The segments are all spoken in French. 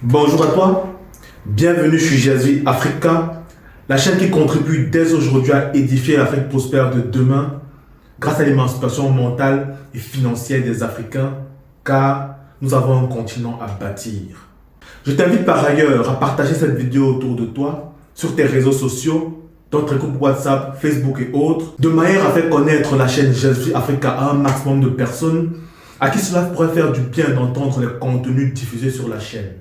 Bonjour à toi, bienvenue sur Jésus Africa, la chaîne qui contribue dès aujourd'hui à édifier l'Afrique prospère de demain grâce à l'émancipation mentale et financière des Africains, car nous avons un continent à bâtir. Je t'invite par ailleurs à partager cette vidéo autour de toi, sur tes réseaux sociaux, dans tes groupes WhatsApp, Facebook et autres, de manière à faire connaître la chaîne Jésus Africa à un maximum de personnes à qui cela pourrait faire du bien d'entendre les contenus diffusés sur la chaîne.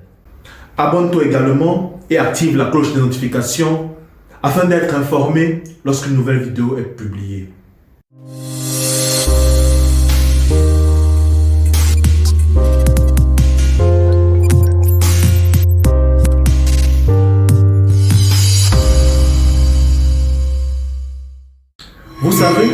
Abonne-toi également et active la cloche de notification afin d'être informé lorsqu'une nouvelle vidéo est publiée. Vous savez,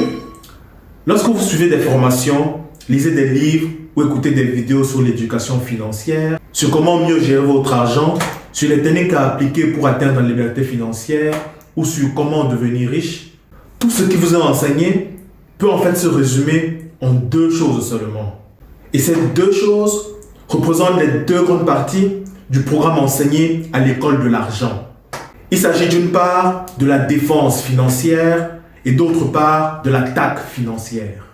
lorsque vous suivez des formations, lisez des livres ou écoutez des vidéos sur l'éducation financière, sur comment mieux gérer votre argent, sur les techniques à appliquer pour atteindre la liberté financière ou sur comment devenir riche, tout ce qui vous est enseigné peut en fait se résumer en deux choses seulement. Et ces deux choses représentent les deux grandes parties du programme enseigné à l'école de l'argent. Il s'agit d'une part de la défense financière et d'autre part de l'attaque financière.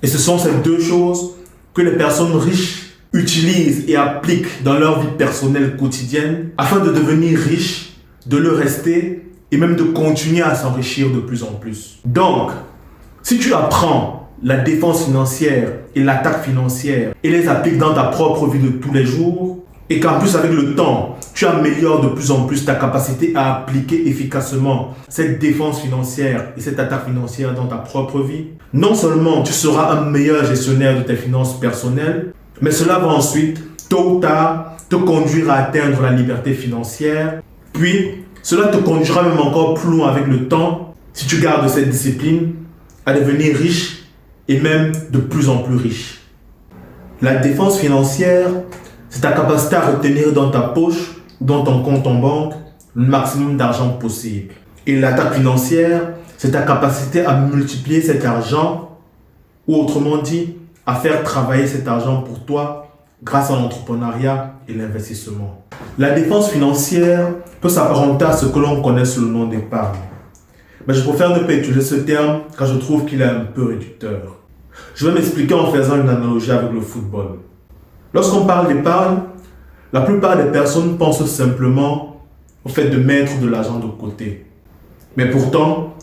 Et ce sont ces deux choses que les personnes riches utilisent et appliquent dans leur vie personnelle quotidienne afin de devenir riches, de le rester et même de continuer à s'enrichir de plus en plus. Donc, si tu apprends la défense financière et l'attaque financière et les appliques dans ta propre vie de tous les jours, et qu'en plus avec le temps, tu améliores de plus en plus ta capacité à appliquer efficacement cette défense financière et cette attaque financière dans ta propre vie, non seulement tu seras un meilleur gestionnaire de tes finances personnelles, mais cela va ensuite, tôt ou tard, te conduire à atteindre la liberté financière. Puis, cela te conduira même encore plus loin avec le temps, si tu gardes cette discipline, à devenir riche et même de plus en plus riche. La défense financière, c'est ta capacité à retenir dans ta poche ou dans ton compte en banque le maximum d'argent possible. Et l'attaque financière, c'est ta capacité à multiplier cet argent, ou autrement dit, à faire travailler cet argent pour toi grâce à l'entrepreneuriat et l'investissement. La défense financière peut s'apparenter à ce que l'on connaît sous le nom d'épargne. Mais je préfère ne pas utiliser ce terme car je trouve qu'il est un peu réducteur. Je vais m'expliquer en faisant une analogie avec le football. Lorsqu'on parle d'épargne, la plupart des personnes pensent simplement au fait de mettre de l'argent de côté. Mais pourtant,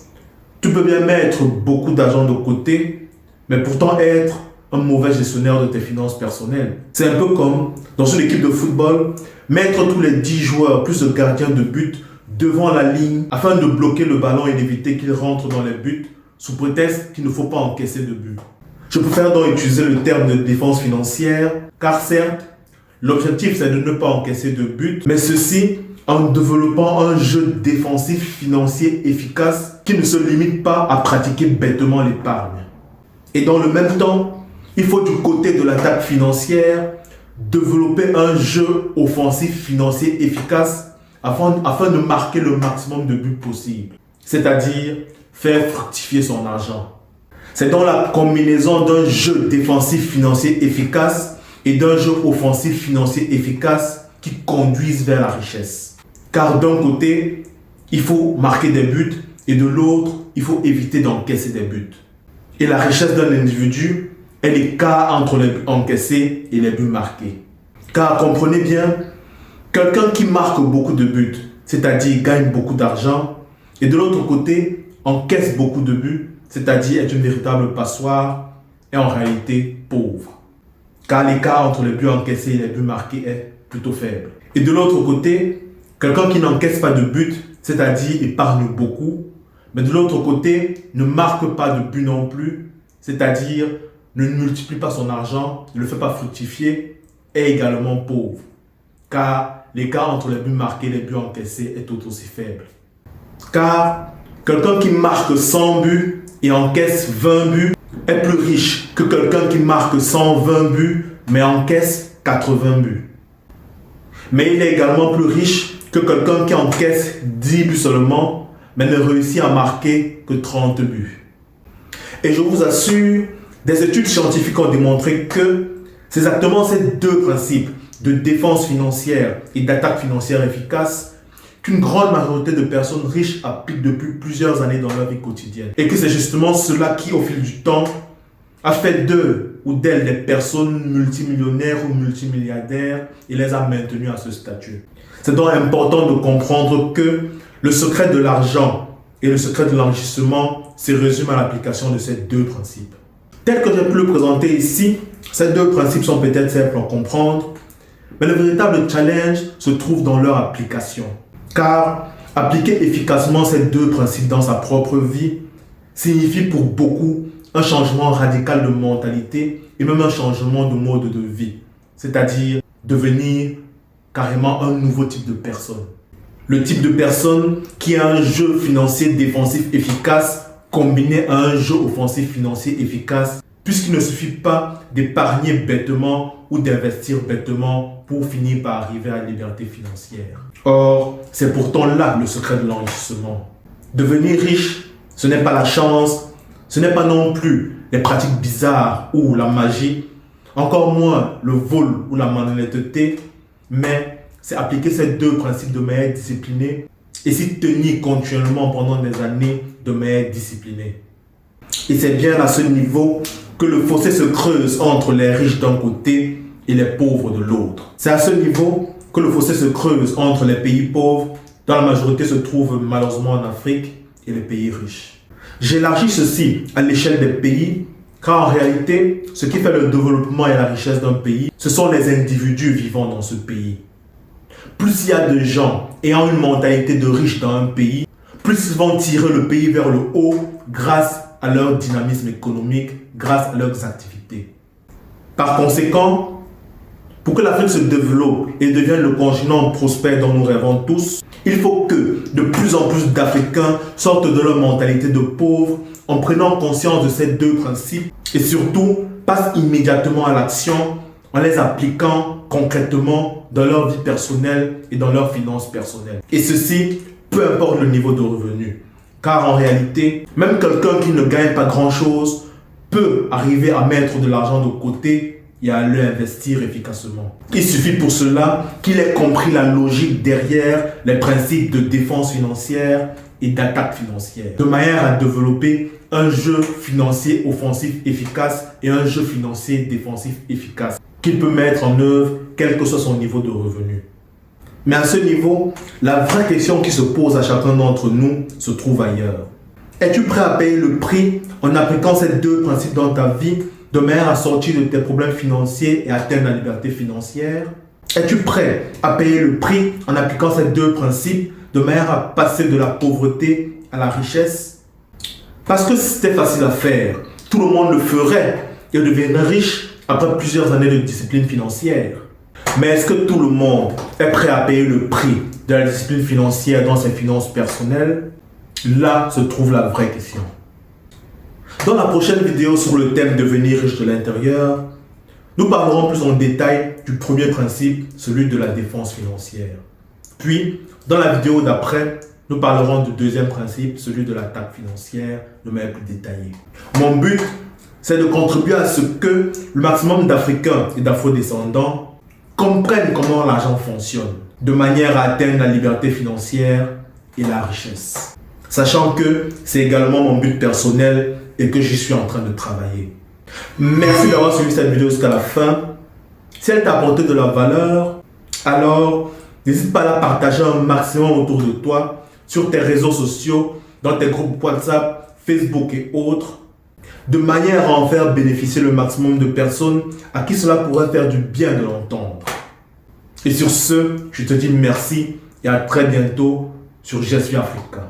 tu peux bien mettre beaucoup d'argent de côté, mais pourtant être un mauvais gestionnaire de tes finances personnelles. C'est un peu comme dans une équipe de football, mettre tous les 10 joueurs plus le gardien de but devant la ligne afin de bloquer le ballon et d'éviter qu'il rentre dans les buts sous prétexte qu'il ne faut pas encaisser de but. Je préfère donc utiliser le terme de défense financière car certes, l'objectif c'est de ne pas encaisser de but, mais ceci en développant un jeu défensif financier efficace qui ne se limite pas à pratiquer bêtement l'épargne. Et dans le même temps, il faut du côté de l'attaque financière développer un jeu offensif financier efficace afin de marquer le maximum de buts possible, c'est-à-dire faire fructifier son argent. C'est dans la combinaison d'un jeu défensif financier efficace et d'un jeu offensif financier efficace qui conduisent vers la richesse. Car d'un côté, il faut marquer des buts et de l'autre, il faut éviter d'encaisser des buts. Et la richesse d'un individu est l'écart entre les buts encaissés et les buts marqués. Car comprenez bien, quelqu'un qui marque beaucoup de buts, c'est-à-dire gagne beaucoup d'argent, et de l'autre côté, encaisse beaucoup de buts, c'est-à-dire est une véritable passoire, est en réalité pauvre. Car l'écart entre les buts encaissés et les buts marqués est plutôt faible. Et de l'autre côté, quelqu'un qui n'encaisse pas de buts, c'est-à-dire épargne beaucoup, mais de l'autre côté, ne marque pas de buts non plus, c'est-à-dire ne multiplie pas son argent, ne le fait pas fructifier, est également pauvre. Car l'écart entre les buts marqués et les buts encaissés est tout aussi faible. Car quelqu'un qui marque 100 buts et encaisse 20 buts est plus riche que quelqu'un qui marque 120 buts mais encaisse 80 buts. Mais il est également plus riche que quelqu'un qui encaisse 10 buts seulement mais ne réussit à marquer que 30 buts. Et je vous assure, des études scientifiques ont démontré que c'est exactement ces deux principes de défense financière et d'attaque financière efficace qu'une grande majorité de personnes riches appliquent depuis plusieurs années dans leur vie quotidienne. Et que c'est justement cela qui, au fil du temps, a fait d'eux ou d'elles des personnes multimillionnaires ou multimilliardaires et les a maintenus à ce statut. C'est donc important de comprendre que le secret de l'argent et le secret de l'enrichissement se résume à l'application de ces deux principes. Tel que j'ai pu le présenter ici, ces deux principes sont peut-être simples à comprendre, mais le véritable challenge se trouve dans leur application. Car appliquer efficacement ces deux principes dans sa propre vie signifie pour beaucoup un changement radical de mentalité et même un changement de mode de vie, c'est-à-dire devenir carrément un nouveau type de personne. Le type de personne qui a un jeu financier défensif efficace combiné à un jeu offensif financier efficace, puisqu'il ne suffit pas d'épargner bêtement ou d'investir bêtement pour finir par arriver à la liberté financière. Or, c'est pourtant là le secret de l'enrichissement. Devenir riche, ce n'est pas la chance, ce n'est pas non plus les pratiques bizarres ou la magie, encore moins le vol ou la malhonnêteté, mais c'est appliquer ces deux principes de manière disciplinée et s'y tenir continuellement pendant des années de manière disciplinée. Et c'est bien à ce niveau que le fossé se creuse entre les riches d'un côté et les pauvres de l'autre. C'est à ce niveau que le fossé se creuse entre les pays pauvres, dont la majorité se trouve malheureusement en Afrique, et les pays riches. J'élargis ceci à l'échelle des pays, car en réalité, ce qui fait le développement et la richesse d'un pays, ce sont les individus vivant dans ce pays. Plus il y a de gens ayant une mentalité de riche dans un pays, plus ils vont tirer le pays vers le haut grâce à leur dynamisme économique, grâce à leurs activités. Par conséquent, pour que l'Afrique se développe et devienne le continent prospère dont nous rêvons tous, il faut que de plus en plus d'Africains sortent de leur mentalité de pauvres en prenant conscience de ces deux principes et surtout passent immédiatement à l'action en les appliquant concrètement dans leur vie personnelle et dans leurs finances personnelles. Et ceci, peu importe le niveau de revenu. Car en réalité, même quelqu'un qui ne gagne pas grand-chose peut arriver à mettre de l'argent de côté et à l'investir efficacement. Il suffit pour cela qu'il ait compris la logique derrière les principes de défense financière et d'attaque financière, de manière à développer un jeu financier offensif efficace et un jeu financier défensif efficace qu'il peut mettre en œuvre quel que soit son niveau de revenu. Mais à ce niveau, la vraie question qui se pose à chacun d'entre nous se trouve ailleurs. Es-tu prêt à payer le prix en appliquant ces deux principes dans ta vie de manière à sortir de tes problèmes financiers et atteindre la liberté financière? Es-tu prêt à payer le prix en appliquant ces deux principes de manière à passer de la pauvreté à la richesse? Parce que si c'était facile à faire, tout le monde le ferait et deviendrait riche après plusieurs années de discipline financière. Mais est-ce que tout le monde est prêt à payer le prix de la discipline financière dans ses finances personnelles? Là se trouve la vraie question. Dans la prochaine vidéo sur le thème devenir riche de l'intérieur, nous parlerons plus en détail du premier principe, celui de la défense financière. Puis, dans la vidéo d'après, nous parlerons du deuxième principe, celui de l'attaque financière, de manière plus détaillée. Mon but, c'est de contribuer à ce que le maximum d'Africains et d'Afro-descendants comprennent comment l'argent fonctionne, de manière à atteindre la liberté financière et la richesse. Sachant que c'est également mon but personnel et que j'y suis en train de travailler. Merci d'avoir suivi cette vidéo jusqu'à la fin. Si elle t'a apporté de la valeur, alors n'hésite pas à la partager un maximum autour de toi, sur tes réseaux sociaux, dans tes groupes WhatsApp, Facebook et autres, de manière à en faire bénéficier le maximum de personnes à qui cela pourrait faire du bien de l'entendre. Et sur ce, je te dis merci et à très bientôt sur Je suis Africain.